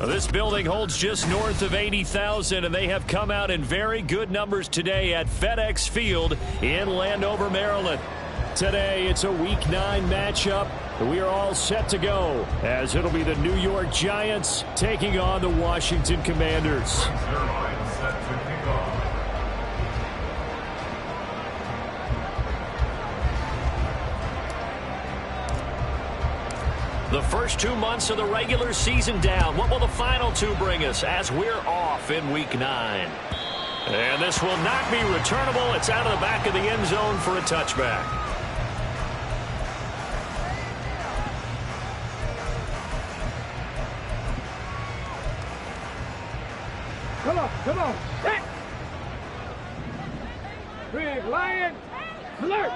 This building holds just north of 80,000, and they have come out in very good numbers today at FedEx Field in Landover, Maryland. Today, it's a Week 9 matchup. We are all set to go, as it'll be the New York Giants taking on the Washington Commanders. The first 2 months of the regular season down. What will the final 2 bring us as we're off in Week 9? And this will not be returnable. It's out of the back of the end zone for a touchback. Come on. Set. Big Lion. Alert.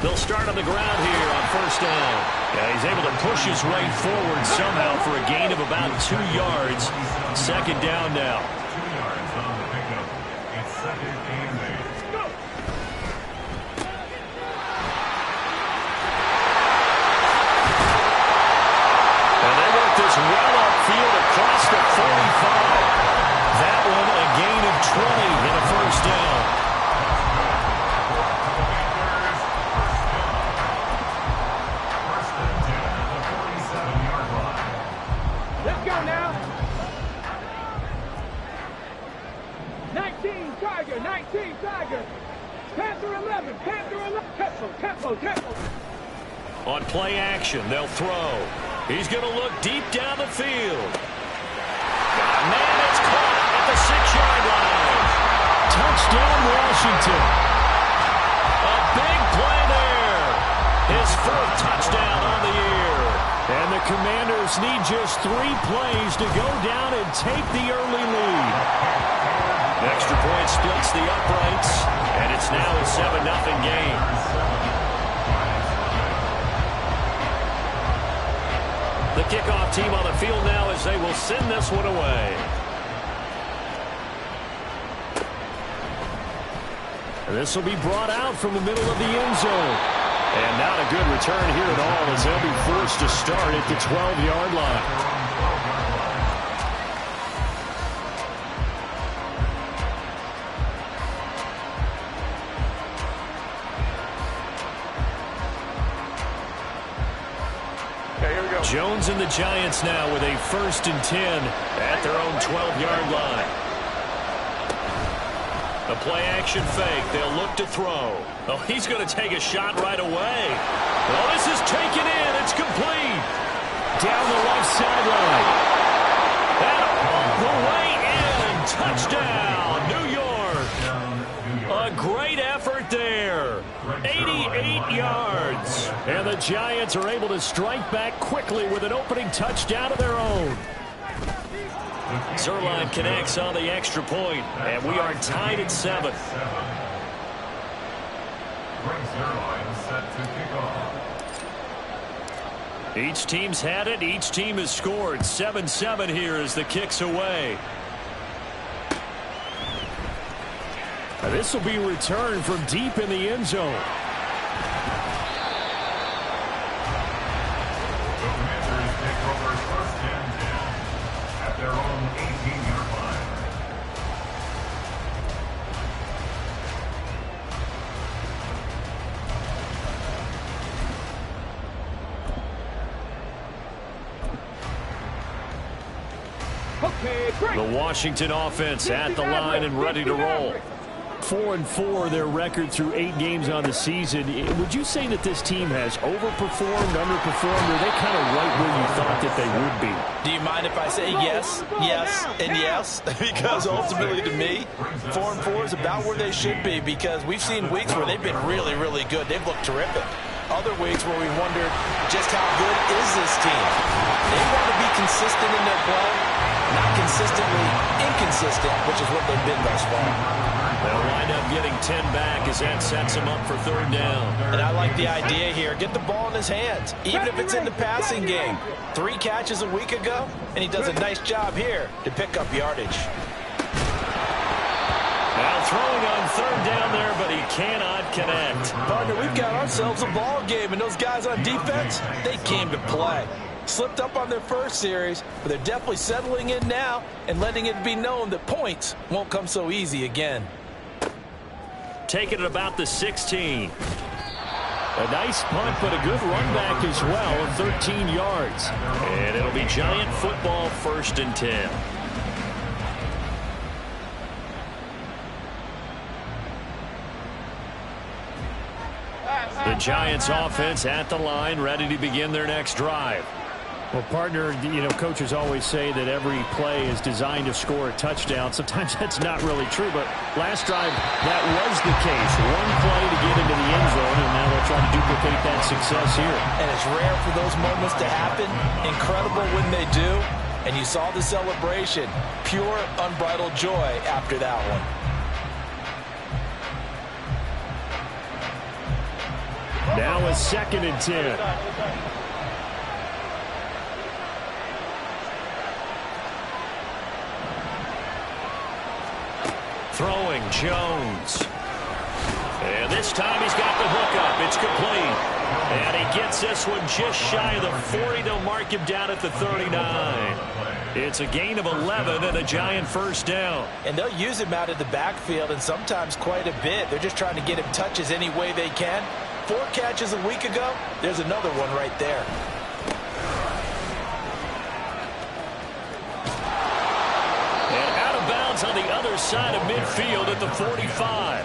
They'll start on the ground here on first down. Yeah, he's able to push his way forward somehow for a gain of about 2 yards. Second down now. 2 yards on the pickup. It's second and 8. Go. And they work this well upfield across the 45. That one a gain of 20 and a first down. Tiger. Panther 11. Tempo. On play action, they'll throw. He's going to look deep down the field. Man, it's caught at the 6-yard line. Touchdown, Washington. A big play there. His 4th touchdown on the year. And the Commanders need just 3 plays to go down and take the early lead. Extra point splits the uprights, and it's now a 7-0 game. The kickoff team on the field now as they will send this one away. And this will be brought out from the middle of the end zone. And not a good return here at all as they'll be forced to start at the 12-yard line. Jones and the Giants now with a 1st and 10 at their own 12-yard line. A play-action fake. They'll look to throw. Oh, he's going to take a shot right away. Oh, this is taken in. It's complete. Down the left sideline. And all the way in. Touchdown, New York. A great effort there. 88 yards. And the Giants are able to strike back quickly with an opening touchdown of their own. Zerline connects on the extra point, and we are tied at 7. Each team's had it. Each team has scored. 7-7 here as the kick's away. This will be returned from deep in the end zone. The Commanders take over 1st and 10 at their own 18-yard line. Okay, great. The Washington offense at the line and ready to roll. 4-4 their record through 8 games on the season. Would you say that this team has overperformed, underperformed, or are they kind of right where you thought that they would be? Do you mind if I say yes, and yes? Because ultimately to me, 4-4 is about where they should be because we've seen weeks where they've been really, really good. They've looked terrific. Other weeks where we wondered just how good is this team. They want to be consistent in their play, not consistently inconsistent, which is what they've been thus far. They'll wind up getting 10 back as that sets him up for 3rd down. And I like the idea here. Get the ball in his hands, even if it's in the passing game. 3 catches a week ago, and he does a nice job here to pick up yardage. Now throwing on third down there, but he cannot connect. Partner, we've got ourselves a ball game, and those guys on defense, they came to play. Slipped up on their first series, but they're definitely settling in now and letting it be known that points won't come so easy again. Taking it about the 16. A nice punt, but a good run back as well of 13 yards. And it'll be Giant football, 1st and 10. The Giants offense at the line, ready to begin their next drive. Well, partner, coaches always say that every play is designed to score a touchdown. Sometimes that's not really true, but last drive, that was the case. One play to get into the end zone, and now they'll try to duplicate that success here. And it's rare for those moments to happen. Incredible when they do. And you saw the celebration. Pure, unbridled joy after that one. Now a 2nd and 10. Throwing Jones. And this time he's got the hook up. It's complete. And he gets this one just shy of the 40. They'll mark him down at the 39. It's a gain of 11 and a Giant 1st down. And they'll use him out of the backfield, and sometimes quite a bit. They're just trying to get him touches any way they can. 4 catches a week ago. There's another one right there. And out of bounds on the other side of midfield at the 45.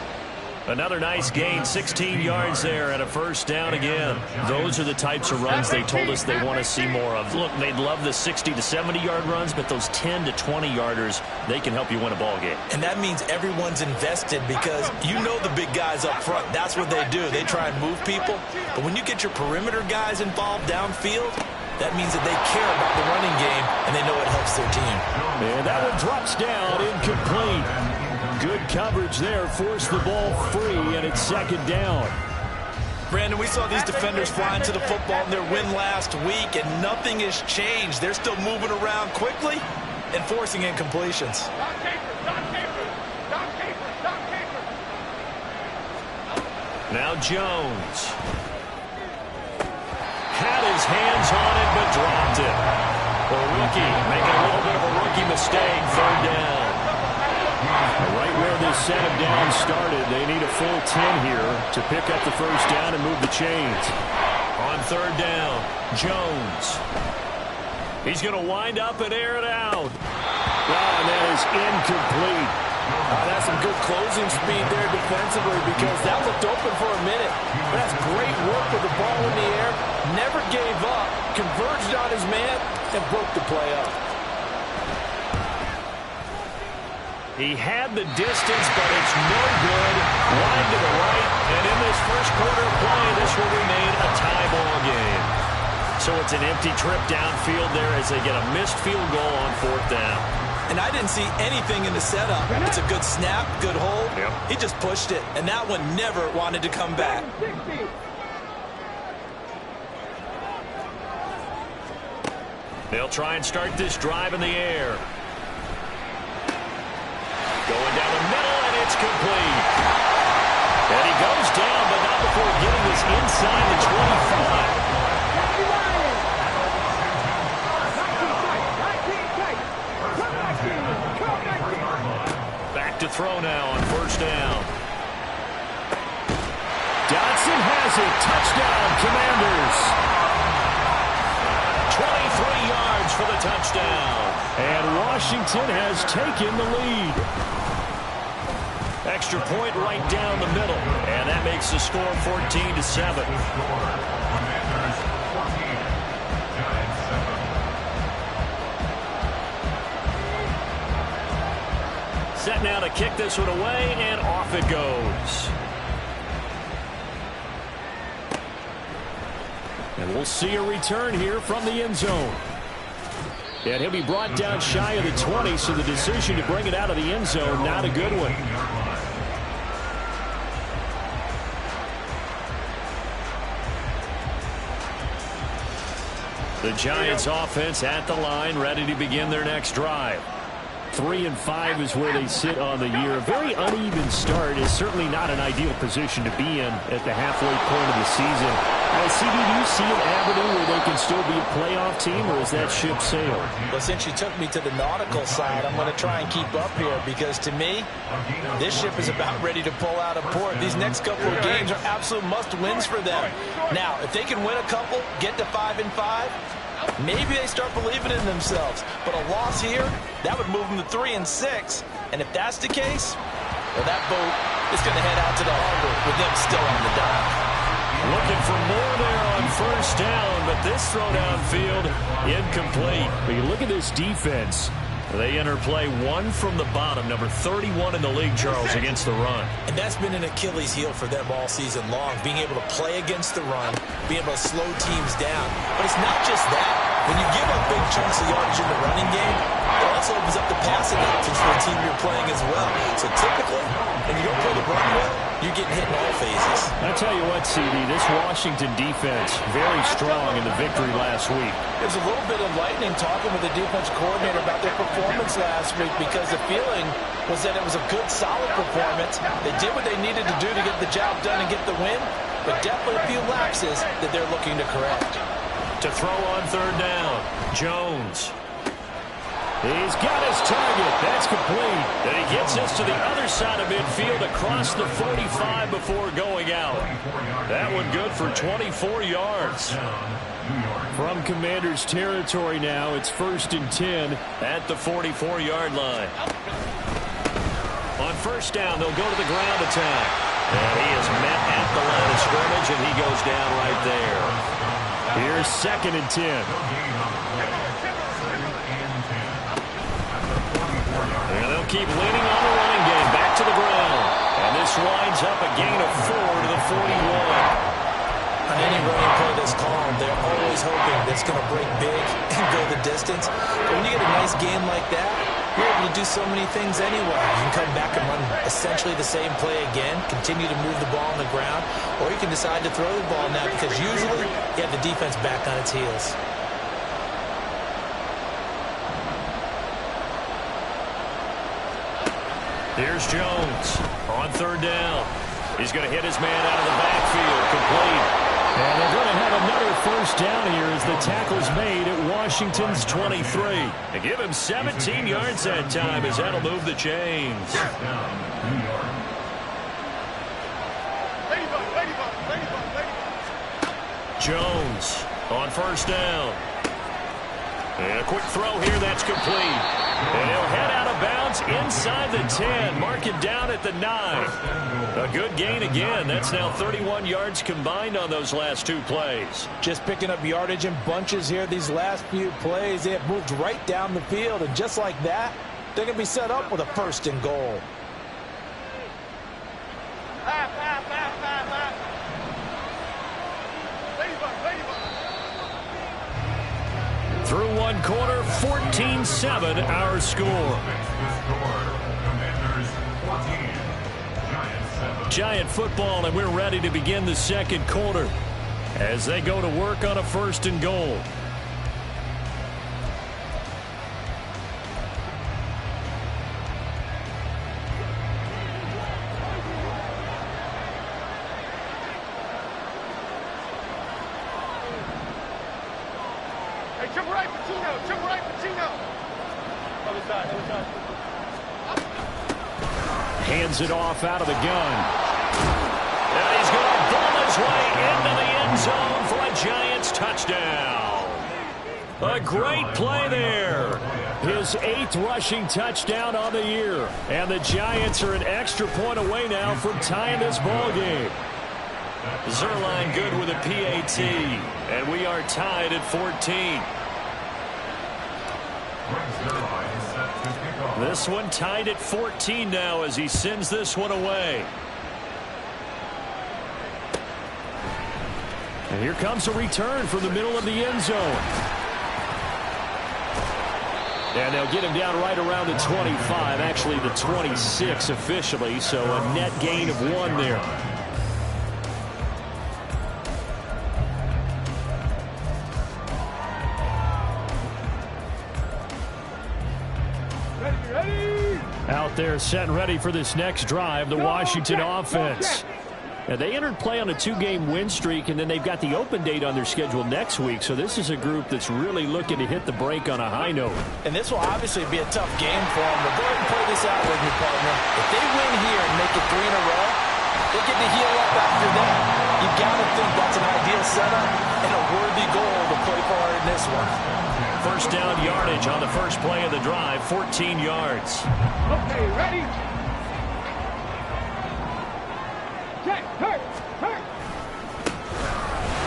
Another nice gain, 16 yards there and a 1st down again. Those are the types of runs they told us they want to see more of. Look, they'd love the 60 to 70-yard runs, but those 10 to 20-yarders, they can help you win a ball game. And that means everyone's invested because you know the big guys up front. That's what they do. They try and move people. But when you get your perimeter guys involved downfield, that means that they care about the running game, and they know it helps their team. And that one drops down, incomplete. Good coverage there, forced the ball free, and it's 2nd down. Brandon, we saw these defenders flying to the football in their win last week, and nothing has changed. They're still moving around quickly and forcing incompletions. Now Jones. Had his hands on it, but dropped it. The rookie making a little bit of a rookie mistake, 3rd down. Right where this set of downs started, they need a full 10 here to pick up the 1st down and move the chains. On 3rd down, Jones. He's going to wind up and air it out. And that is incomplete. That's some good closing speed there defensively because that looked open for a minute. But that's great work with the ball in the air. Never gave up, converged on his man, and broke the play up. He had the distance, but it's no good. Wide to the right, and in this 1st quarter of play, this will remain a tie ball game. So it's an empty trip downfield there as they get a missed field goal on 4th down. And I didn't see anything in the setup. It's a good snap, good hold. Yep. He just pushed it, and that one never wanted to come back. They'll try and start this drive in the air. Going down the middle, and it's complete. And he goes down, but not before getting this inside the 25. Back to throw now on 1st down. Dotson has it. Touchdown, Commanders. 23 yards for the touchdown. And Washington has taken the lead. Extra point right down the middle. And that makes the score 14-7. Set now to kick this one away, and off it goes. And we'll see a return here from the end zone. And he'll be brought down shy of the 20, so the decision to bring it out of the end zone, not a good one. The Giants offense at the line, ready to begin their next drive. 3-5 is where they sit on the year. A very uneven start is certainly not an ideal position to be in at the halfway point of the season. CD, do you see an avenue where they can still be a playoff team, or is that ship sailed? Well, since you took me to the nautical side, I'm going to try and keep up here because, to me, this ship is about ready to pull out of port. These next couple of games are absolute must-wins for them. Now, if they can win a couple, get to 5-5, maybe they start believing in themselves. But a loss here, that would move them to 3-6. And if that's the case, well, that boat is going to head out to the harbor with them still on the dock. Looking for more there on first down, but this throw downfield incomplete. But you look at this defense. They enter play one from the bottom, number 31 in the league, Charles, against the run. And that's been an Achilles heel for them all season long, being able to play against the run, being able to slow teams down. But it's not just that. When you give up big chunks of yardage in the running game, it also opens up the passing options for the team you're playing as well. So typically, when you don't play the run well, you're getting hit in all phases. I tell you what, CD, this Washington defense, very strong in the victory last week. It was a little bit enlightening talking with the defense coordinator about their performance last week because the feeling was that it was a good, solid performance. They did what they needed to do to get the job done and get the win, but definitely a few lapses that they're looking to correct. To throw on third down, Jones. He's got his target. That's complete. And he gets us to the other side of midfield across the 45 before going out. That one good for 24 yards. From Commander's territory now, it's 1st and 10 at the 44-yard line. On first down, they'll go to the ground attack. And he is met at the line of scrimmage, and he goes down right there. Here's 2nd and 10. And they'll keep leaning on the running game. Back to the ground. And this winds up a gain of 4 to the 41. On any running play that's called, they're always hoping that it's going to break big and go the distance. But when you get a nice game like that, you're able to do so many things anyway. You can come back and run essentially the same play again, continue to move the ball on the ground, or you can decide to throw the ball now because usually you have the defense back on its heels. Here's Jones on third down. He's going to hit his man out of the backfield, complete. And they're going to have another first down here as the tackle's made at Washington's 23. And give him 17 yards that time as that'll move the chains. Jones on first down. And a quick throw here, that's complete. And he'll head out of bounds inside the 10. Mark it down at the 9. A good gain again. That's now 31 yards combined on those last two plays. Just picking up yardage in bunches here these last few plays. They have moved right down the field. And just like that, they're going to be set up with a 1st and goal. Through one quarter, 14-7 our score. Giant football, and we're ready to begin the second quarter as they go to work on a 1st and goal. Hands it off out of the gun. And he's going to ball his way into the end zone for a Giants touchdown. A great play there. His 8th rushing touchdown on the year. And the Giants are an extra point away now from tying this ball game. Zerline good with a PAT. And we are tied at 14. This one tied at 14 now as he sends this one away. And here comes a return from the middle of the end zone. And they'll get him down right around the 25, actually the 26 officially, so a net gain of 1 there. Ready, Ready? Out there set and ready for this next drive, the Washington offense. Now, they entered play on a 2-game win streak, and then they've got the open date on their schedule next week. So this is a group that's really looking to hit the break on a high note. And this will obviously be a tough game for them. But go ahead and play this out with me, partner. If they win here and make it 3 in a row, they get to heal up after that. You've got to think that's an ideal setup and a worthy goal to play for in this one. First down yardage on the first play of the drive, 14 yards. Okay, ready? Check, hurt.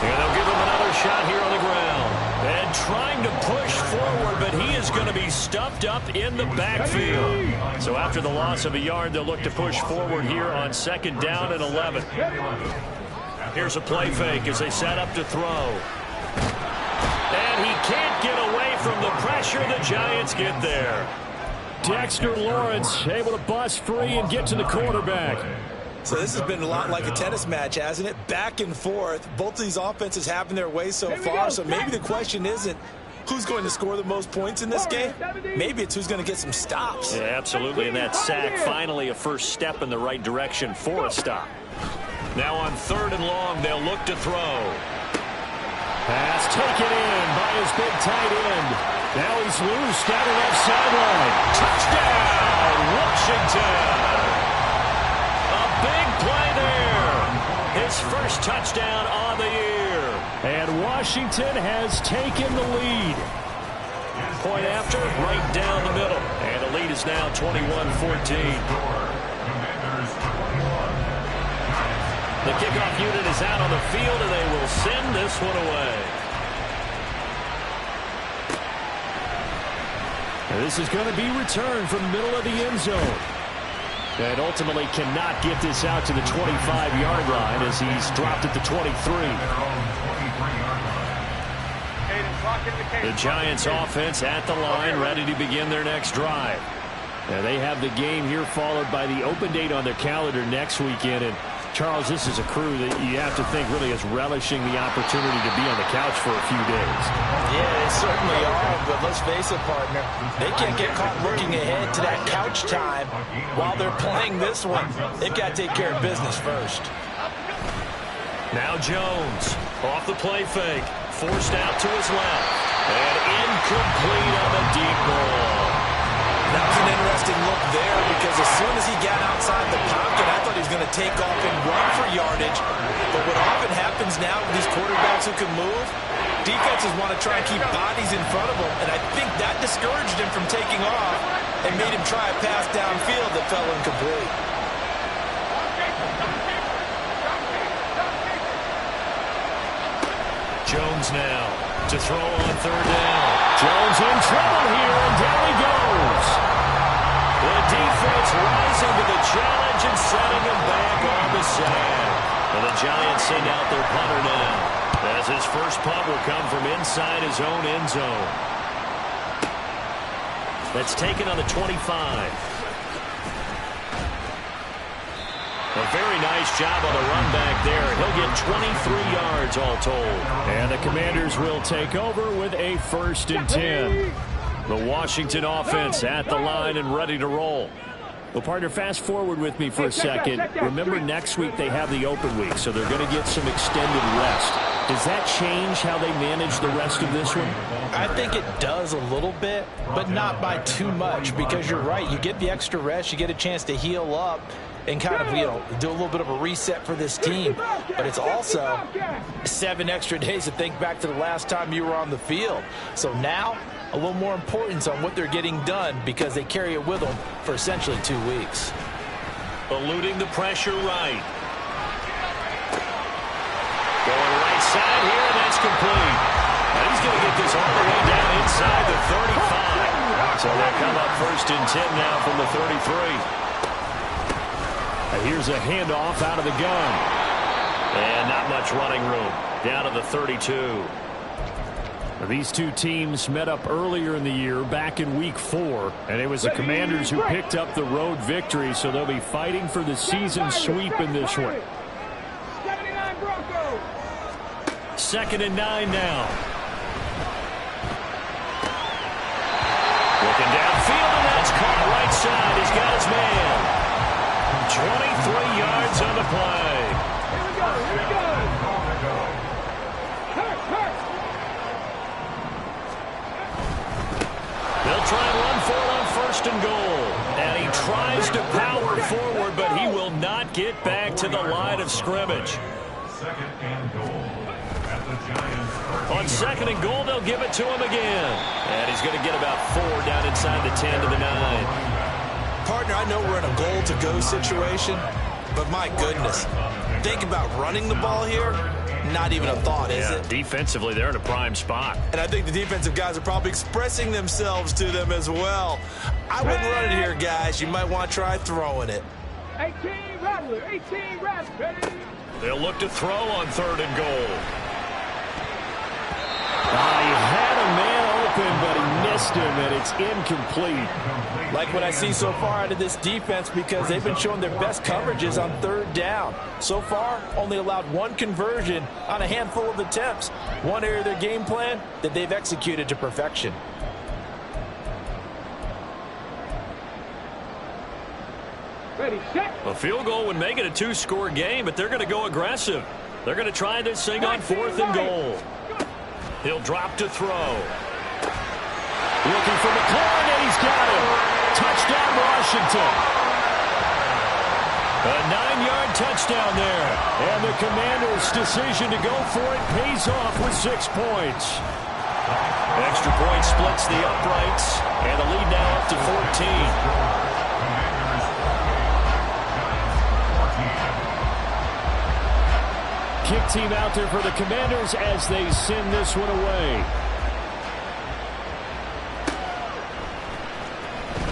And they'll give him another shot here on the ground. And trying to push forward, but he is going to be stuffed up in the backfield. So after the loss of a yard, they'll look to push forward here on 2nd down and 11. Here's a play fake as they set up to throw. And he can't get away from the pressure. The Giants get there. Dexter Lawrence able to bust free and get to the quarterback. So this has been a lot like a tennis match, hasn't it? Back and forth. Both of these offenses having their way so far. So maybe the question isn't who's going to score the most points in this game. Maybe it's who's going to get some stops. Yeah, absolutely. And that sack, finally a first step in the right direction for a stop. Now on 3rd and long, they'll look to throw. Pass taken in by his big tight end. Now he's loose down the left sideline. Touchdown, Washington. A big play there. His first touchdown on the year. And Washington has taken the lead. Point after, right down the middle. And the lead is now 21-14. The kickoff unit is out on the field, and they will send this one away. And this is going to be returned from the middle of the end zone. And ultimately cannot get this out to the 25-yard line as he's dropped at the 23. The Giants offense at the line, ready to begin their next drive. Now they have the game here followed by the open date on their calendar next weekend. And Charles, this is a crew that you have to think really is relishing the opportunity to be on the couch for a few days. Yeah, they certainly are, but let's face it, partner. They can't get caught looking ahead to that couch time while they're playing this one. They've got to take care of business first. Now Jones off the play fake. Forced out to his left. And incomplete on the deep ball. That was an interesting look there because as soon as he got outside the pocket, I thought he was going to take off and run for yardage. But what often happens now with these quarterbacks who can move, defenses want to try and keep bodies in front of them, and I think that discouraged him from taking off and made him try a pass downfield that fell incomplete. Jones now to throw on 3rd down. Jones in trouble here, and down he goes. The defense rising to the challenge and setting him back on the sand. And the Giants send out their punter now, as his first punt will come from inside his own end zone. That's taken on the 25. A very nice job on the run back there. He'll get 23 yards all told. And the Commanders will take over with a 1st and 10. The Washington offense at the line and ready to roll. Well, partner, fast forward with me for a second. Remember, next week they have the open week, so they're going to get some extended rest. Does that change how they manage the rest of this one? I think it does a little bit, but not by too much, because you're right. You get the extra rest. You get a chance to heal up and kind of, do a little bit of a reset for this team. But it's also 7 extra days to think back to the last time you were on the field. So now, a little more importance on what they're getting done because they carry it with them for essentially 2 weeks. Eluding the pressure right. Going right side here, and that's complete. And he's going to get this all the way down inside the 35. So they'll come up 1st and 10 now from the 33. Here's a handoff out of the gun. And not much running room. Down to the 32. These two teams met up earlier in the year, back in week 4. And it was the Commanders who picked up the road victory, so they'll be fighting for the season sweep in this one. 79 Broncos. 2nd and 9 now. Looking downfield, and that's caught right side. He's got his man. 23 yards on the play. Here we go. Here we go. Hurt, hurt. They'll try and run for it on 1st and goal. And he tries to power forward, but he will not get back to the line of scrimmage. 2nd and goal. At the Giants. On 2nd and goal, they'll give it to him again. And he's going to get about 4 down inside the 10 to the 9. Partner, I know we're in a goal-to-go situation, but my goodness, think about running the ball here. Not even a thought, is it? Defensively, they're in a prime spot. And I think the defensive guys are probably expressing themselves to them as well. I wouldn't run it here, guys. You might want to try throwing it. 18 Rattler, 18 Rattler, ready? They'll look to throw on 3rd and goal. He had a man open, but he missed him, and it's incomplete. Like what I see so far out of this defense, because they've been showing their best coverages on 3rd down. So far, only allowed 1 conversion on a handful of attempts. One area of their game plan that they've executed to perfection. Ready, set. A field goal would make it a 2-score game, but they're going to go aggressive. They're going to try this thing on 4th and goal. He'll drop to throw. Looking for McLaurin, and he's got him. Touchdown, Washington. A 9-yard touchdown there. And the Commanders' decision to go for it pays off with 6 points. Extra point splits the uprights, and the lead now up to 14. Kick team out there for the Commanders as they send this one away.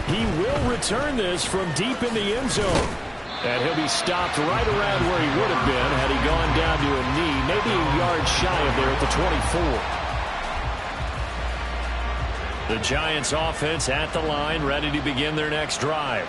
He will return this from deep in the end zone. And he'll be stopped right around where he would have been had he gone down to a knee, maybe a yard shy of there at the 24. The Giants offense at the line, ready to begin their next drive.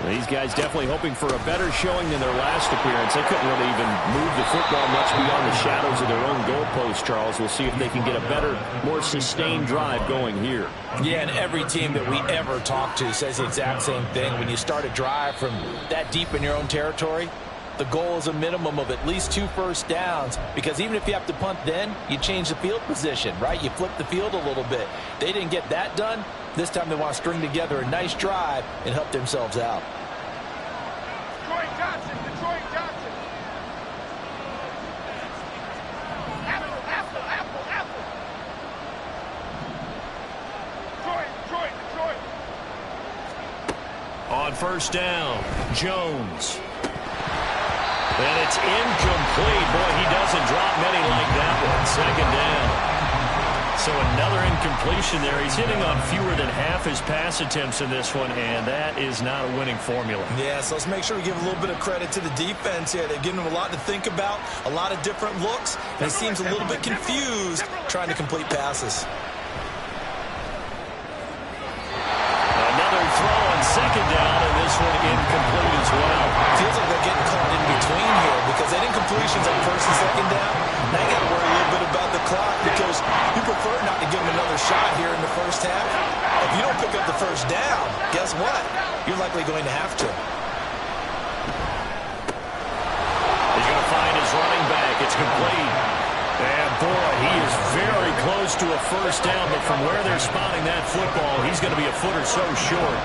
These guys definitely hoping for a better showing than their last appearance. They couldn't really even move the football much beyond the shadows of their own goalpost, Charles. We'll see if they can get a better, more sustained drive going here. Yeah, and every team that we ever talk to says the exact same thing. When you start a drive from that deep in your own territory, the goal is a minimum of at least 2 first downs, because even if you have to punt then, you change the field position, right? You flip the field a little bit. They didn't get that done. This time they want to string together a nice drive and help themselves out. Detroit Johnson, Detroit Johnson. Apple, apple, apple, apple. Detroit, Detroit, Detroit. On 1st down, Jones. And it's incomplete. Boy, he doesn't drop many like that one. 2nd down. So another incompletion there. He's hitting on fewer than half his pass attempts in this one, and that is not a winning formula. Yeah, so let's make sure we give a little bit of credit to the defense here. They've given him a lot to think about, a lot of different looks, and he seems a little bit confused trying to complete passes. Another throw on 2nd down, and this one incomplete as well. Feels like they're getting caught in between here because they had incompletions on 1st and 2nd down. Now you got to worry a little bit about the clock because you prefer not to give them another shot here in the 1st half. If you don't pick up the 1st down, guess what? You're likely going to have to. He's going to find his running back. It's complete. And, boy, he is very close to a 1st down, but from where they're spotting that football, he's going to be a foot or so short.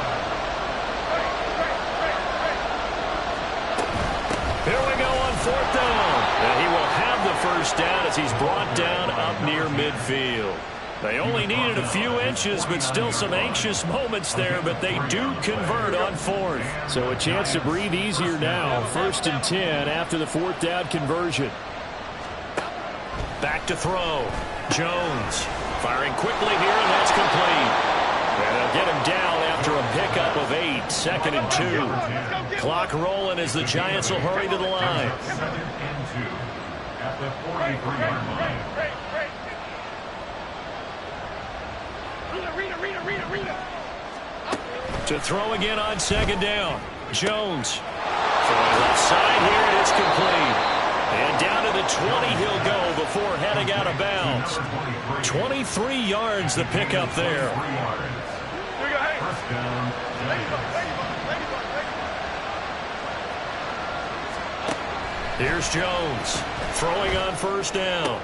Here we go on 4th down. And he will have the 1st down as he's brought down up near midfield. They only needed a few inches, but still some anxious moments there, but they do convert on 4th. So a chance to breathe easier now. 1st and 10 after the 4th down conversion. Back to throw. Jones firing quickly here, and that's complete. And they'll get him down after a pickup of 8. 2nd and 2. Clock rolling as the Giants will hurry to the line. 2nd and 2 at the 43-yard line. Rita. To throw again on 2nd down. Jones throwing left side here, and it's complete. And down to the 20 he'll go before heading out of bounds. 23 yards the pickup there. down, Ladybug, Giants. ladybug, ladybug, ladybug. Here's Jones throwing on first down.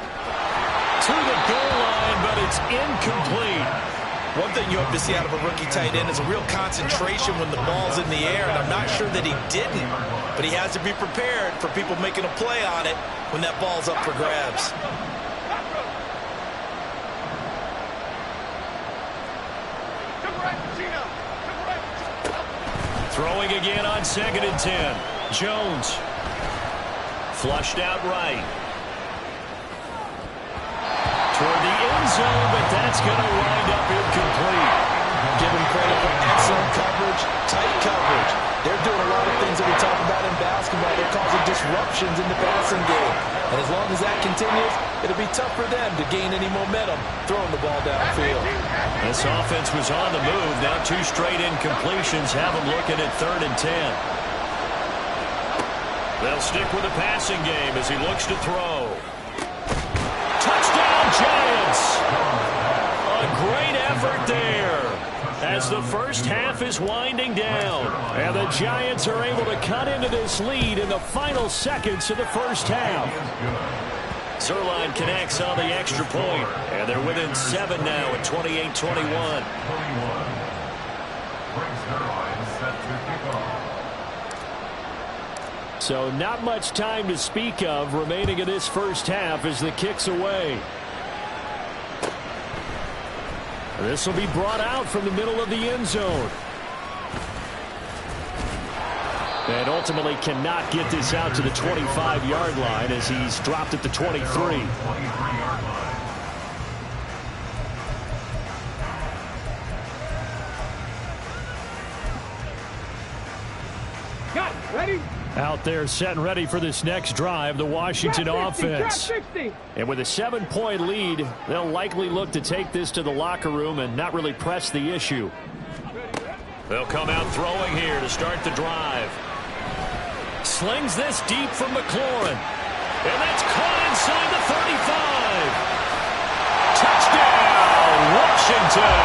To the goal line, but it's incomplete. One thing you hope to see out of a rookie tight end is a real concentration when the ball's in the air, and I'm not sure that he didn't, but he has to be prepared for people making a play on it when that ball's up for grabs. Throwing again on 2nd and 10. Jones. Flushed out right. Toward the end zone, but that's going to wind up incomplete. Give him credit for excellent coverage, tight coverage. They're doing a lot of things that we talk about in basketball. They're causing disruptions in the passing game. And as long as that continues, it'll be tough for them to gain any momentum throwing the ball downfield. This offense was on the move. Now 2 straight incompletions have them looking at 3rd and 10. They'll stick with the passing game as he looks to throw. Touchdown, Giants! A great effort there as the first half is winding down. And the Giants are able to cut into this lead in the final seconds of the first half. Zerline connects on the extra point, and they're within 7 now at 28-21. 21. Brings Zerline set to kick off. So not much time to speak of remaining in this first half as the kick's away. This will be brought out from the middle of the end zone. And ultimately cannot get this out to the 25-yard line as he's dropped at the 23. 23-yard line. Got it. Ready? Out there set and ready for this next drive, the Washington offense. And with a 7-point lead, they'll likely look to take this to the locker room and not really press the issue. They'll come out throwing here to start the drive. Slings this deep from McLaurin. And that's caught inside the 35. Touchdown, Washington.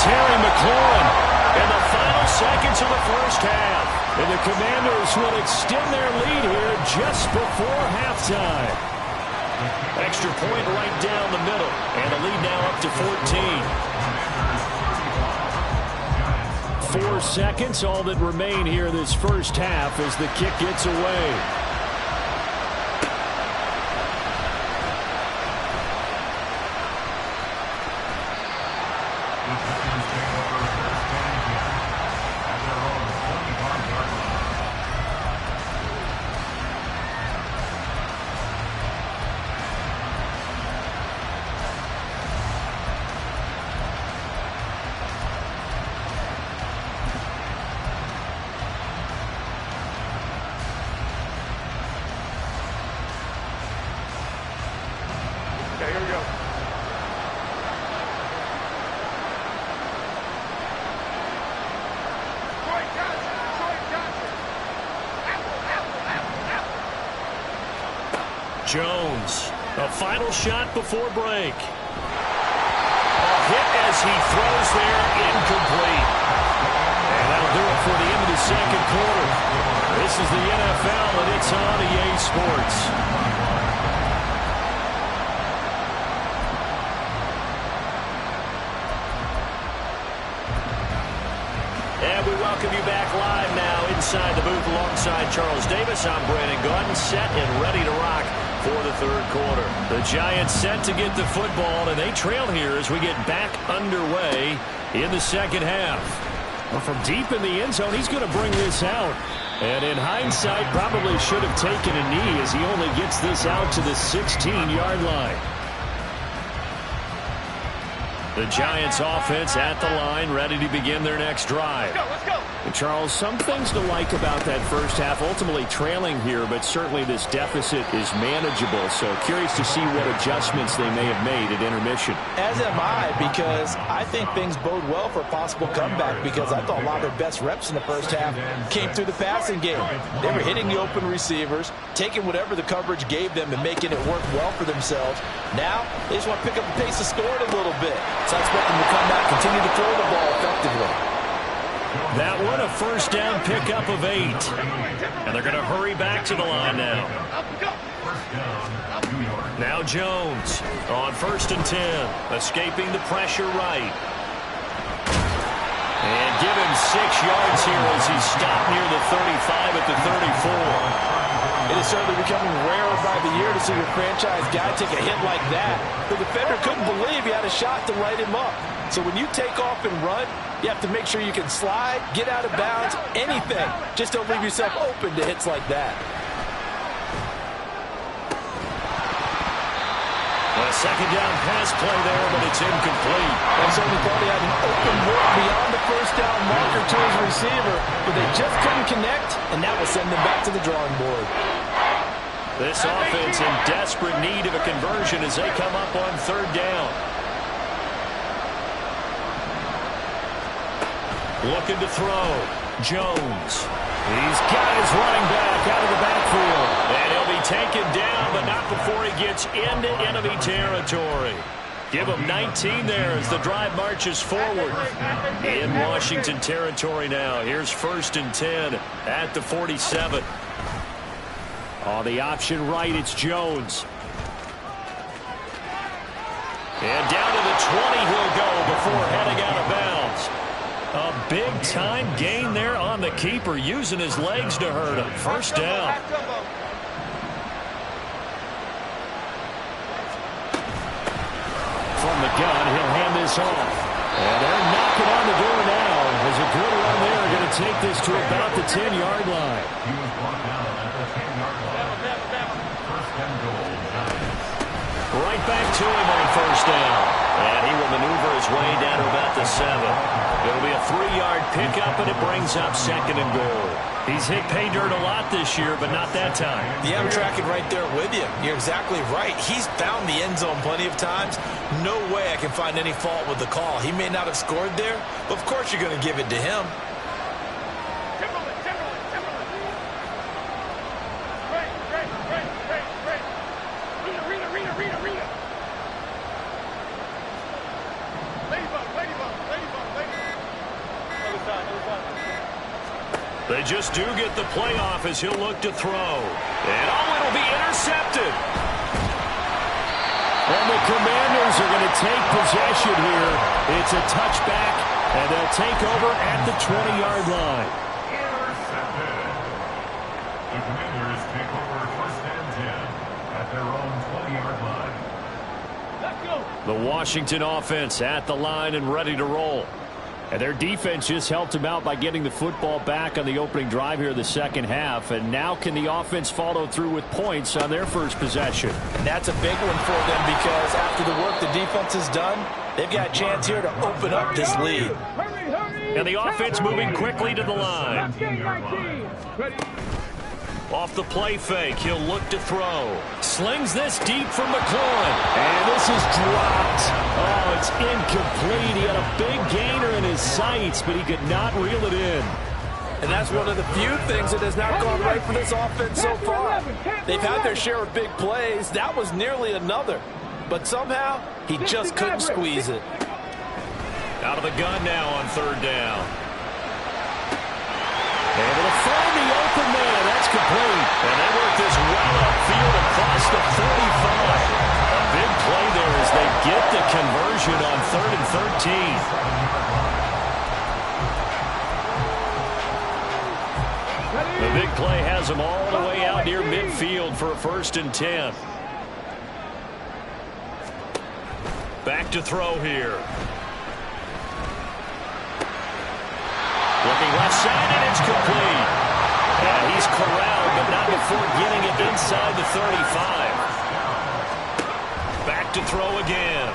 Terry McLaurin in the final seconds of the first half. And the Commanders will extend their lead here just before halftime. Extra point right down the middle. And the lead now up to 14. 4 seconds, all that remain here this first half as the kick gets away. Okay, here we go. Troy Johnson, Troy Johnson. Apple, apple, apple, apple. Jones, a final shot before break. A hit as he throws there, incomplete. And that'll do it for the end of the second quarter. This is the NFL, and it's on EA Sports. And we welcome you back live now inside the booth alongside Charles Davis. I'm Brandon Gordon, set and ready to rock for the third quarter. The Giants set to get the football, and they trail here as we get back underway in the second half. Well, from deep in the end zone, he's going to bring this out. And in hindsight, probably should have taken a knee as he only gets this out to the 16-yard line. The Giants offense at the line, ready to begin their next drive. Let's go. Charles, some things to like about that first half. Ultimately trailing here, but certainly this deficit is manageable. So curious to see what adjustments they may have made at intermission. As am I, because I think things bode well for a possible comeback, because I thought a lot of their best reps in the first half came through the passing game. They were hitting the open receivers, taking whatever the coverage gave them and making it work well for themselves. Now, they just want to pick up the pace of scoring a little bit. So I expect them to come back, continue to throw the ball effectively. That one, a first down pickup of 8. And they're going to hurry back to the line now. Now Jones on 1st and 10. Escaping the pressure right. And give him 6 yards here as he's stopped near the 35 at the 34. It is certainly becoming rarer by the year to see your franchise guy take a hit like that. The defender couldn't believe he had a shot to light him up. So when you take off and run, you have to make sure you can slide, get out of bounds, anything. Just don't leave yourself open to hits like that. A second down pass play there, but it's incomplete. They certainly thought he had an open look beyond the first down marker to his receiver, but they just couldn't connect, and that will send them back to the drawing board. This offense in desperate need of a conversion as they come up on 3rd down. Looking to throw. Jones. He's got his running back out of the backfield. And he'll be taken down, but not before he gets into enemy territory. Give him 19 there as the drive marches forward. In Washington territory now. Here's 1st and 10 at the 47. On the option right, it's Jones. And down to the 20 he'll go before heading out of bounds. A big-time gain there on the keeper, using his legs to hurt him. 1st down. From the gun, he'll hand this off. And they're knocking on the door now. There's a good run there. Going to take this to about the 10-yard line. He was brought down at the 10-yard line. 1st and goal. Right back to him on 1st down. And he will maneuver his way down to about the 7. It'll be a 3-yard pickup, and it brings up 2nd and goal. He's hit pay dirt a lot this year, but not that time. Yeah, I'm tracking right there with you. You're exactly right. He's found the end zone plenty of times. No way I can find any fault with the call. He may not have scored there, but of course you're going to give it to him. They just do get the play off as he'll look to throw. And it'll be intercepted. And the Commanders are going to take possession here. It's a touchback, and they'll take over at the 20-yard line. Intercepted. The Commanders take over 1st and 10 at their own 20-yard line. Let's go. The Washington offense at the line and ready to roll. And their defense just helped them out by getting the football back on the opening drive here in the second half. And now can the offense follow through with points on their first possession? And that's a big one for them, because after the work the defense has done, they've got a chance here to open up this lead. And the offense moving quickly to the line. Off the play fake, he'll look to throw. Slings this deep from McLaurin. And this is dropped. Oh, it's incomplete. He had a big gainer in his sights, but he could not reel it in. And that's one of the few things that has not gone right for this offense so far. They've had their share of big plays. That was nearly another. But somehow, he just couldn't squeeze it. Out of the gun now on 3rd down. Able to find the open man. That's complete. And they work this well upfield across the 45. A big play there as they get the conversion on 3rd and 13. The big play has them all the way out near midfield for a 1st and 10. Back to throw here. Looking left side, and it's complete. And he's corralled, but not before getting it inside the 35. Back to throw again.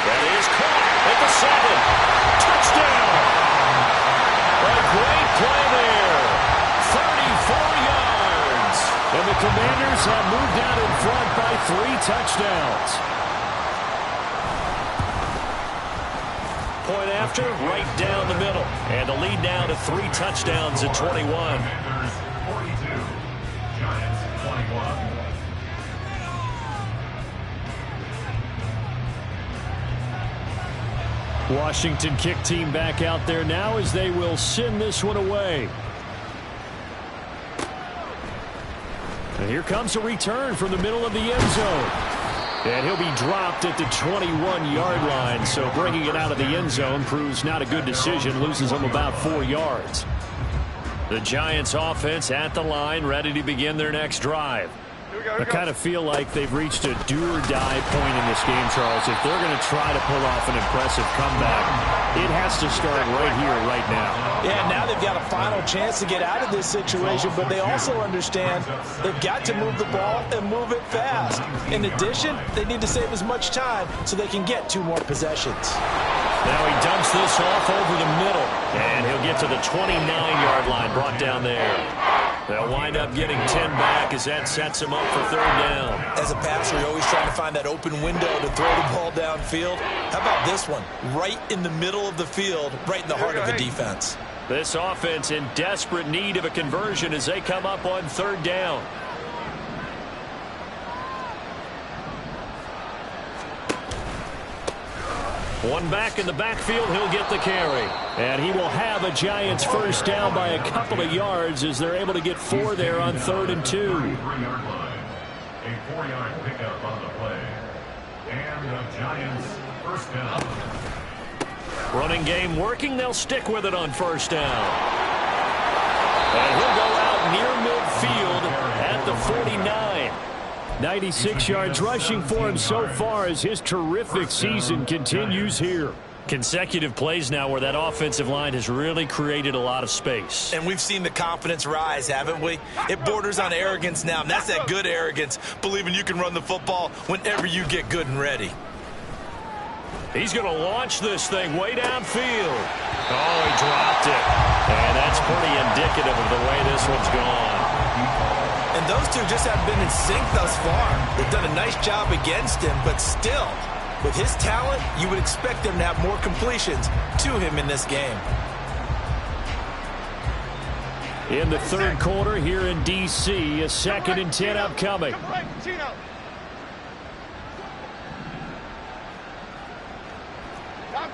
That is caught at the 7. Touchdown! Commanders have moved out in front by 3 touchdowns. Point after, right down the middle. And the lead now to 3 touchdowns at 21. Commanders 42, Giants 21. Washington kick team back out there now as they will send this one away. And here comes a return from the middle of the end zone. And he'll be dropped at the 21-yard line. So bringing it out of the end zone proves not a good decision. Loses him about 4 yards. The Giants offense at the line, ready to begin their next drive. I kind of feel like they've reached a do-or-die point in this game, Charles. If they're going to try to pull off an impressive comeback, it has to start right here, right now. Yeah, now they've got a final chance to get out of this situation, but they also understand they've got to move the ball and move it fast. In addition, they need to save as much time so they can get 2 more possessions. Now he dumps this off over the middle, and he'll get to the 29-yard line, brought down there. They'll wind up getting 10 back as that sets him up for 3rd down. As a passer, you're always trying to find that open window to throw the ball downfield. How about this one? Right in the middle of the field, right in the heart of the defense. This offense in desperate need of a conversion as they come up on 3rd down. One back in the backfield, he'll get the carry. And he will have a Giants 1st down by a couple of yards as they're able to get 4 there on 3rd and 2. 3-yard line. A 4-yard pickup on the play. And the Giants 1st down. Running game working, they'll stick with it on 1st down. And he'll go out near midfield at the 49. 96 yards rushing for him so far as his terrific season continues here. Consecutive plays now where that offensive line has really created a lot of space. And we've seen the confidence rise, haven't we? It borders on arrogance now, and that's that good arrogance, believing you can run the football whenever you get good and ready. He's going to launch this thing way downfield. Oh, he dropped it. And that's pretty indicative of the way this one's gone. And those two just haven't been in sync thus far. They've done a nice job against him, but still, with his talent, you would expect them to have more completions to him in this game. In the 3rd quarter here in D.C., a 2nd and 10 upcoming. Dom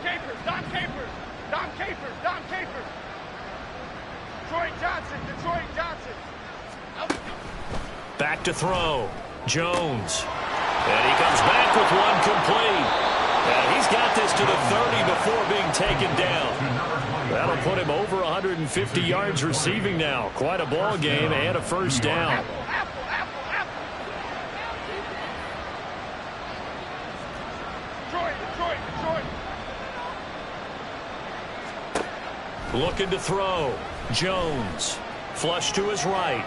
Capers, Dom Capers, Dom Capers, Dom Capers. Detroit Johnson. Back to throw. Jones. And he comes back with one complete. And he's got this to the 30 before being taken down. That'll put him over 150 yards receiving now. Quite a ball game and a 1st down. Detroit. Looking to throw. Jones. Flush to his right.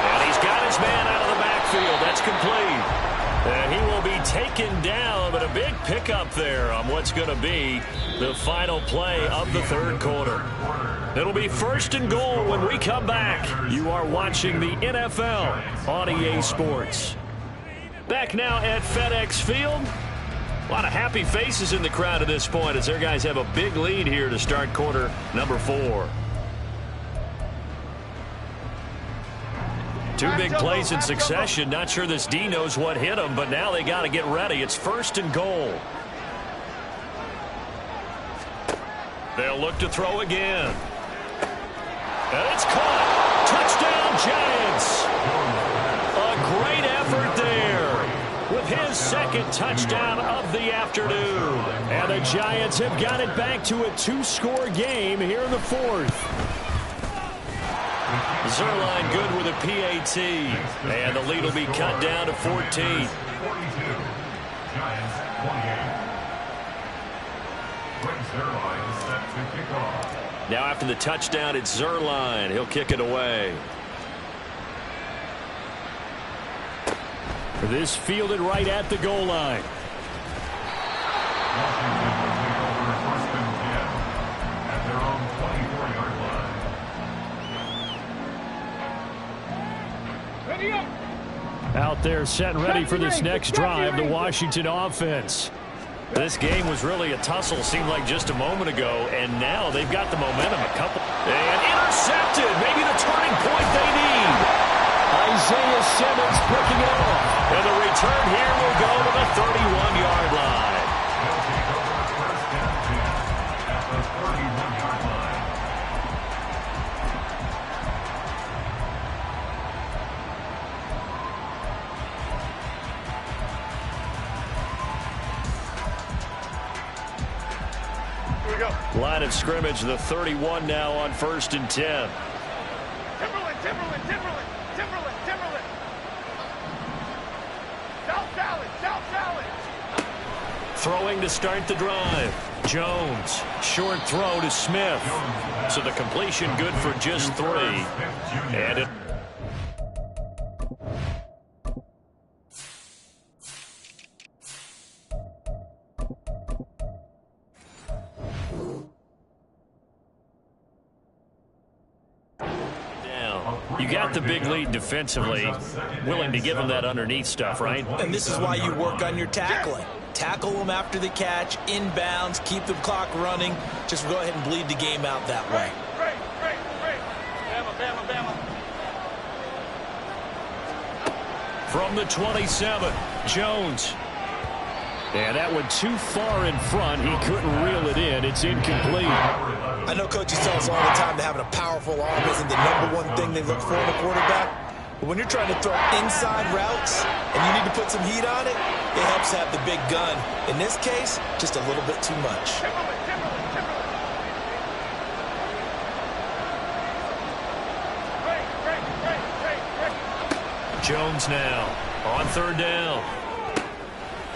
And he's got his man out of the backfield. That's complete. And he will be taken down, but a big pickup there on what's going to be the final play of the 3rd quarter. It'll be 1st and goal when we come back. You are watching the NFL on EA Sports. Back now at FedEx Field. A lot of happy faces in the crowd at this point as their guys have a big lead here to start quarter number 4. 2 big plays in succession. Not sure this D knows what hit him, but now they got to get ready. It's 1st and goal. They'll look to throw again. And it's caught. Touchdown, Giants. A great effort there with his 2nd touchdown of the afternoon. And the Giants have got it back to a 2-score game here in the 4th. Zerline good with a PAT. And the lead will be cut down to 14. 42. Giants 28. Greg Zerline set to kick off. Now after the touchdown, it's Zerline. He'll kick it away. This fielded right at the goal line. Washington will take over 1st and 10 at their own 24-yard line. Out there set and ready for this next drive, the Washington offense. This game was really a tussle, seemed like just a moment ago, and now they've got the momentum. And intercepted, maybe the turning point they need. Isaiah Simmons picking it off. And the return here will go to the 31-yard line. Line of scrimmage, the 31 now on 1st and 10. Timberland. South Valley. Throwing to start the drive. Jones, short throw to Smith. So the completion good for just 3. And it... You got the big lead defensively, willing to give them that underneath stuff, right? And this is why you work on your tackling. Tackle them after the catch, inbounds, keep the clock running. Just go ahead and bleed the game out that way. Great. Bama. From the 27, Jones. And that went too far in front. He couldn't reel it in. It's incomplete. I know coaches tell us all the time that having a powerful arm isn't the #1 thing they look for in a quarterback. But when you're trying to throw inside routes and you need to put some heat on it, it helps to have the big gun. In this case, just a little bit too much. Jones now on 3rd down.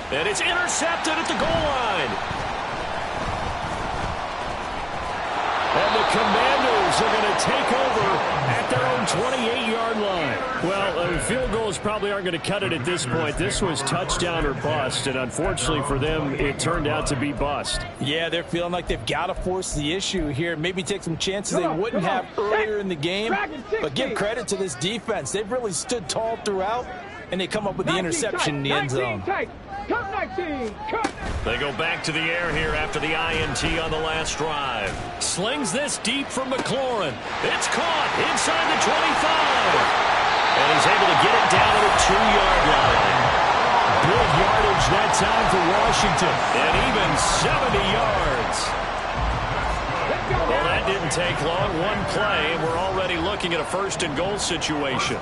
And it's intercepted at the goal line. And the Commanders are going to take over at their own 28-yard line. Well, field goals probably aren't going to cut it at this point. This was touchdown or bust, and unfortunately for them, it turned out to be bust. Yeah, they're feeling like they've got to force the issue here. Maybe take some chances they wouldn't have earlier in the game. But give credit to this defense. They've really stood tall throughout, and they come up with the interception in the end zone. They go back to the air here after the INT on the last drive. Slings this deep from McLaurin. It's caught inside the 25. And he's able to get it down to the 2-yard line. Big yardage that time for Washington. And even 70 yards. Well, that didn't take long. One play, and we're already looking at a 1st and goal situation.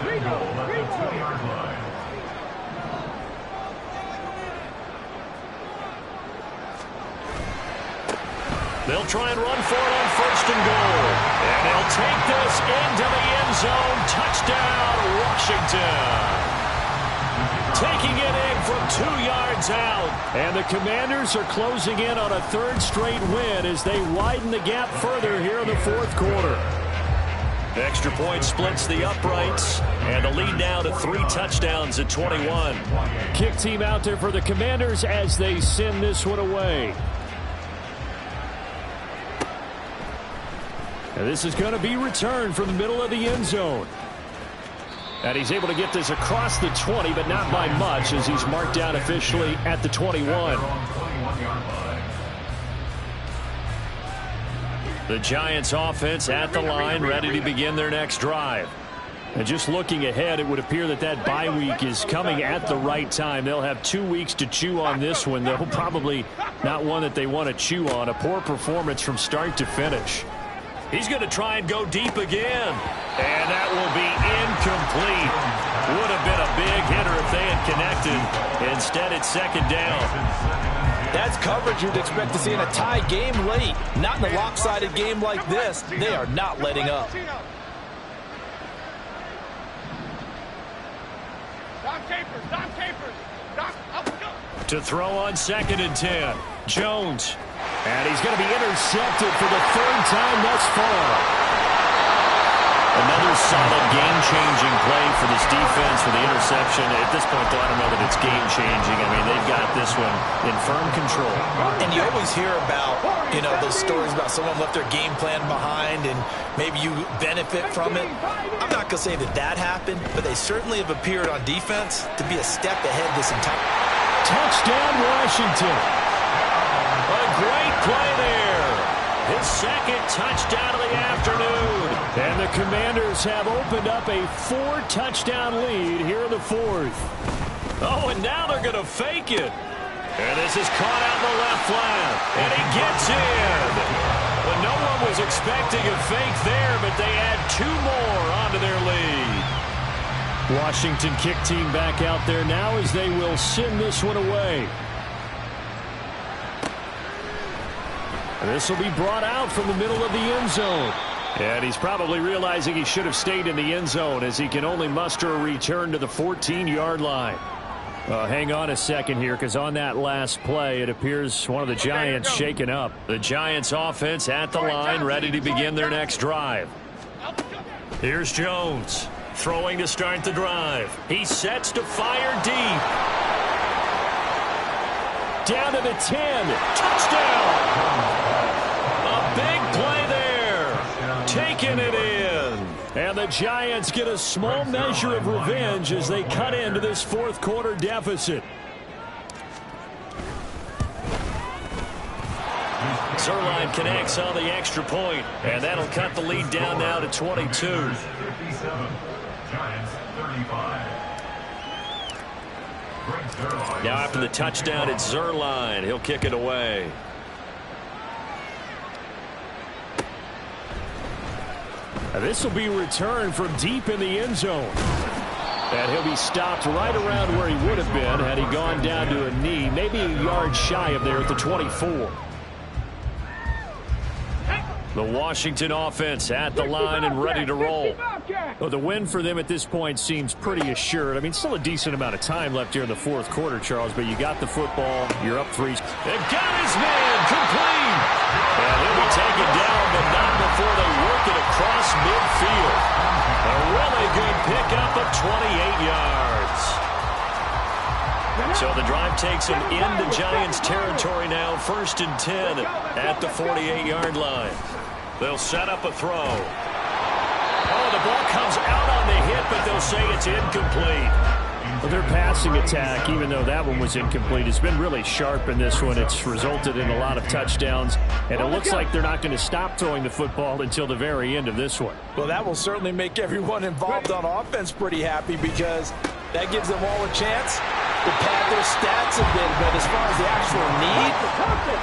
They'll try and run for it on 1st and goal. And they'll take this into the end zone. Touchdown, Washington. Taking it in from 2 yards out. And the Commanders are closing in on a 3rd straight win as they widen the gap further here in the 4th quarter. Extra point splits the uprights. And the lead now to 3 touchdowns at 21. Kick team out there for the Commanders as they send this one away. And this is going to be returned from the middle of the end zone. And he's able to get this across the 20, but not by much, as he's marked down officially at the 21. The Giants offense at the line, ready to begin their next drive. And just looking ahead, it would appear that that bye week is coming at the right time. They'll have 2 weeks to chew on this one, though probably not one that they want to chew on. A poor performance from start to finish. He's going to try and go deep again. And that will be incomplete. Would have been a big hitter if they had connected. Instead, it's 2nd down. That's coverage you'd expect to see in a tie game late. Not in a lopsided game like this. They are not letting up. Dom Capers. To throw on 2nd and 10. Jones. And he's going to be intercepted for the 3rd time thus far. Another solid game-changing play for this defense for the interception. At this point, though, I don't know that it's game-changing. I mean, they've got this one in firm control. And you always hear about, those stories about someone left their game plan behind and maybe you benefit from it. I'm not going to say that happened, but they certainly have appeared on defense to be a step ahead this entire. Touchdown, Washington. A great play there. His second touchdown of the afternoon. And the Commanders have opened up a 4-touchdown lead here in the fourth. Oh, and now they're going to fake it. And this is caught out in the left flat. And he gets in. Well, no one was expecting a fake there, but they add 2 more onto their lead. Washington kick team back out there now as they will send this one away. And this will be brought out from the middle of the end zone. And he's probably realizing he should have stayed in the end zone as he can only muster a return to the 14-yard line. Hang on a second here, because on that last play, it appears one of the Giants shaken up. The Giants offense at the line, ready to begin their next drive. Here's Jones, throwing to start the drive. He sets to fire deep. Down to the 10. Touchdown! A big play there. Taking it in. And the Giants get a small measure of revenge as they cut into this fourth quarter deficit. Zerline connects on the extra point, and that'll cut the lead down now to 22. 57, Giants 35. Now after the touchdown, it's Zerline. He'll kick it away. This will be returned from deep in the end zone. And he'll be stopped right around where he would have been had he gone down to a knee, maybe a yard shy of there at the 24. The Washington offense at the line and ready to roll. Well, the win for them at this point seems pretty assured. I mean, still a decent amount of time left here in the fourth quarter, Charles, but you got the football. You're up 3. They've got his man complete. And he'll be taken down, but not before they work it across midfield. A really good pickup of 28 yards. So the drive takes him into Giants territory now, 1st and 10 at the 48-yard line. They'll set up a throw. Oh, the ball comes out on the hit, but they'll say it's incomplete. Well, their passing attack, even though that one was incomplete, has been really sharp in this one. It's resulted in a lot of touchdowns, and it looks like they're not going to stop throwing the football until the very end of this one. Well, that will certainly make everyone involved on offense pretty happy because that gives them all a chance to pad their stats a bit. But as far as the actual need,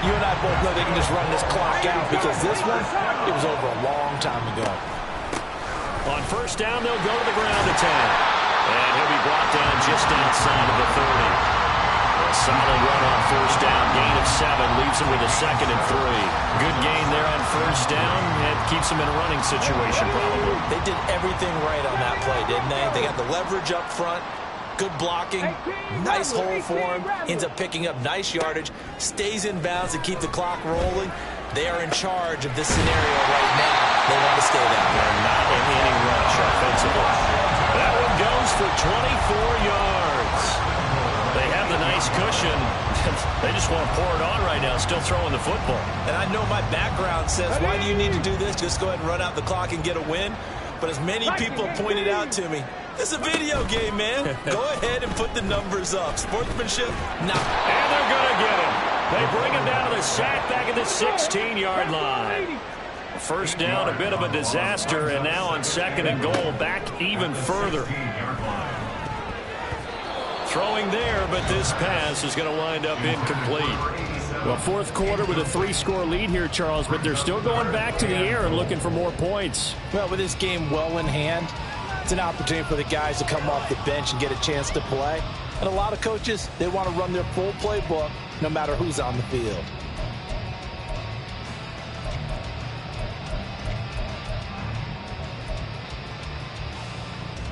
you and I both know they can just run this clock out because this one, it was over a long time ago. On 1st down, they'll go to the ground attack. And he'll be brought down just outside of the 30. A solid run on 1st down. Gain of 7 leaves him with a 2nd and 3. Good gain there on 1st down. And keeps him in a running situation probably. They did everything right on that play, didn't they? They got the leverage up front. Good blocking. Nice hole for him. Ends up picking up nice yardage. Stays in bounds to keep the clock rolling. They are in charge of this scenario right now. They want to stay that way. They're not in any rush offensively. That one goes for 24 yards. They have the nice cushion. They just want to pour it on right now, still throwing the football. And I know my background says, why do you need to do this? Just go ahead and run out the clock and get a win. But as many people pointed out to me, it's a video game, man. Go ahead and put the numbers up. Sportsmanship, no. And they're going to get him. They bring him down to the sack back at the 16-yard line. 1st down, a bit of a disaster, and now on 2nd and goal, back even further. Throwing there, but this pass is going to wind up incomplete. Well, fourth quarter with a 3-score lead here, Charles, but they're still going back to the air and looking for more points. Well, with this game well in hand, it's an opportunity for the guys to come off the bench and get a chance to play. And a lot of coaches, they want to run their full playbook no matter who's on the field.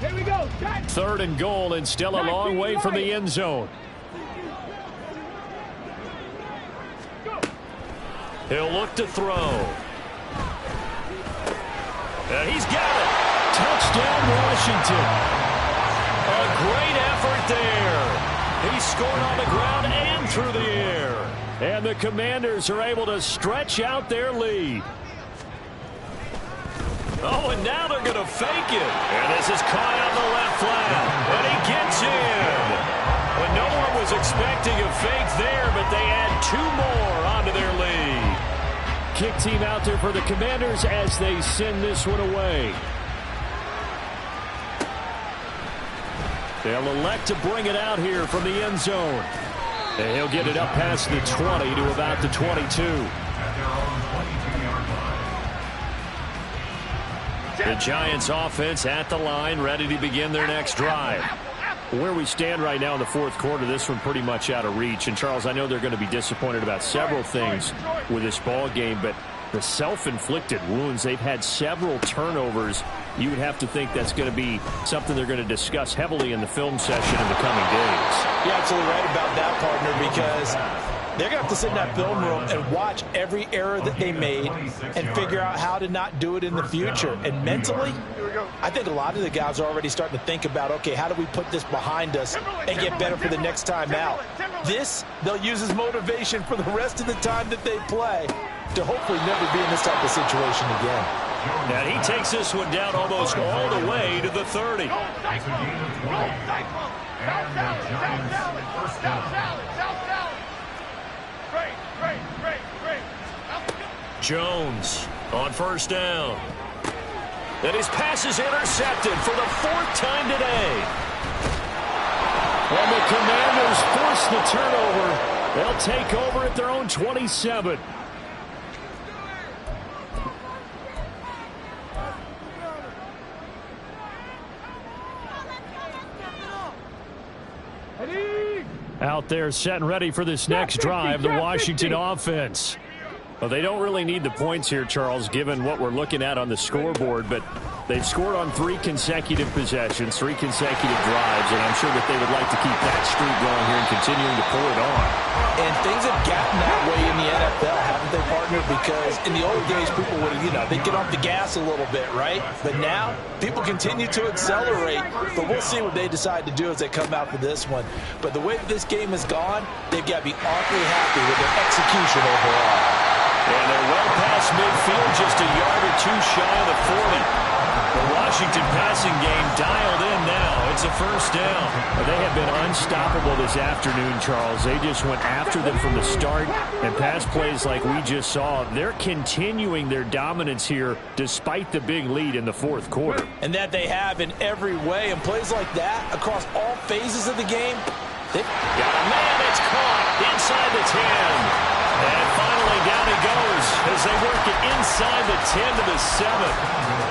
Here we go. 3rd and goal and still a long way from the end zone. He'll look to throw. And he's got it. Touchdown, Washington. A great effort there. He scored on the ground and through the air. And the Commanders are able to stretch out their lead. Oh, and now they're going to fake it. And this is caught on the left flat. And he gets in. But no one was expecting a fake there, but they add 2 more onto their lead. Kick team out there for the Commanders as they send this one away. They'll elect to bring it out here from the end zone. And he'll get it up past the 20 to about the 22. At their own 22-yard line. The Giants offense at the line, ready to begin their next drive. Where we stand right now in the fourth quarter, this one pretty much out of reach. And, Charles, I know they're going to be disappointed about several things with this ball game, but the self-inflicted wounds, they've had several turnovers. You would have to think that's going to be something they're going to discuss heavily in the film session in the coming days. You're absolutely right about that, partner, because they're going to have to sit in that film room and watch every error that they made and figure out how to not do it in the future. And mentally, I think a lot of the guys are already starting to think about, okay, how do we put this behind us and get better for the next time out? This, they'll use as motivation for the rest of the time that they play to hopefully never be in this type of situation again. And he takes this one down almost all the way to the 30. It's a gain of 12. And the Giants first down. Jones on first down. And his pass is intercepted for the 4th time today. And the Commanders force the turnover. They'll take over at their own 27. Out there set and ready for this next drive, the Washington offense. Well, they don't really need the points here, Charles, given what we're looking at on the scoreboard, but they've scored on 3 consecutive possessions, 3 consecutive drives, and I'm sure that they would like to keep that streak going here and continuing to pull it on. And things have gotten that way in the NFL, haven't they, partner? Because in the old days, people would, they'd get off the gas a little bit, right? But now, people continue to accelerate, but we'll see what they decide to do as they come out for this one. But the way that this game has gone, they've got to be awfully happy with their execution overall. And they're well past midfield, just a yard or 2 shy of the 40. The Washington passing game dialed in now. It's a first down. They have been unstoppable this afternoon, Charles. They just went after them from the start, and pass plays like we just saw, they're continuing their dominance here despite the big lead in the fourth quarter. And that they have in every way, and plays like that across all phases of the game. They've got a man that's caught inside the 10. And finally down he goes as they work it inside the 10 to the 7.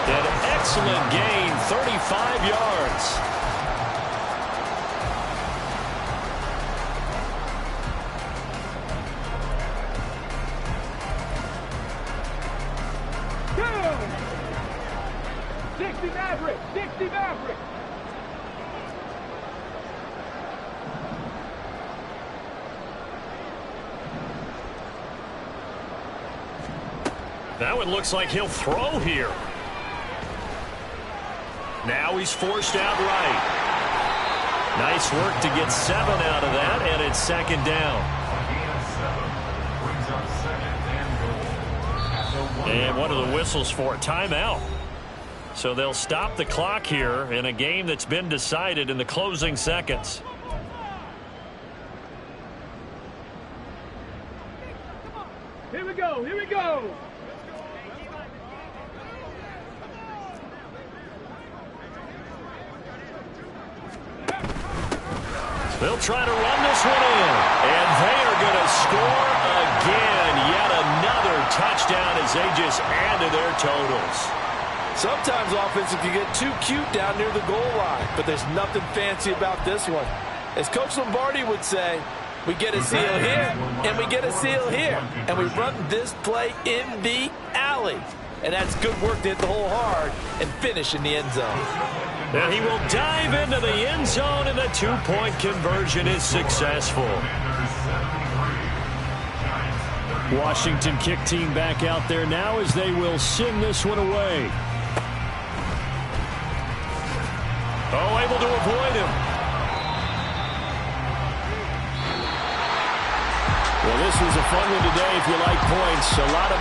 An excellent gain, 35 yards. Dixie Maverick! Dixie Maverick! Now it looks like he'll throw here. Now he's forced out right. Nice work to get 7 out of that, and it's second down. And what are the whistles for? Timeout. So they'll stop the clock here in a game that's been decided in the closing seconds. Here we go! Here we go! They'll try to run this one in. And they are going to score again. Yet another touchdown as they just add to their totals. Sometimes offense can get too cute down near the goal line, but there's nothing fancy about this one. As Coach Lombardi would say, we get a seal here, and we get a seal here, and we run this play in the alley. And that's good work to hit the hole hard and finish in the end zone. And he will dive into the end zone, and the 2-point conversion is successful. Washington kick team back out there now as they will send this one away. Oh, able to avoid him. this was a fun one today if you like points. A lot of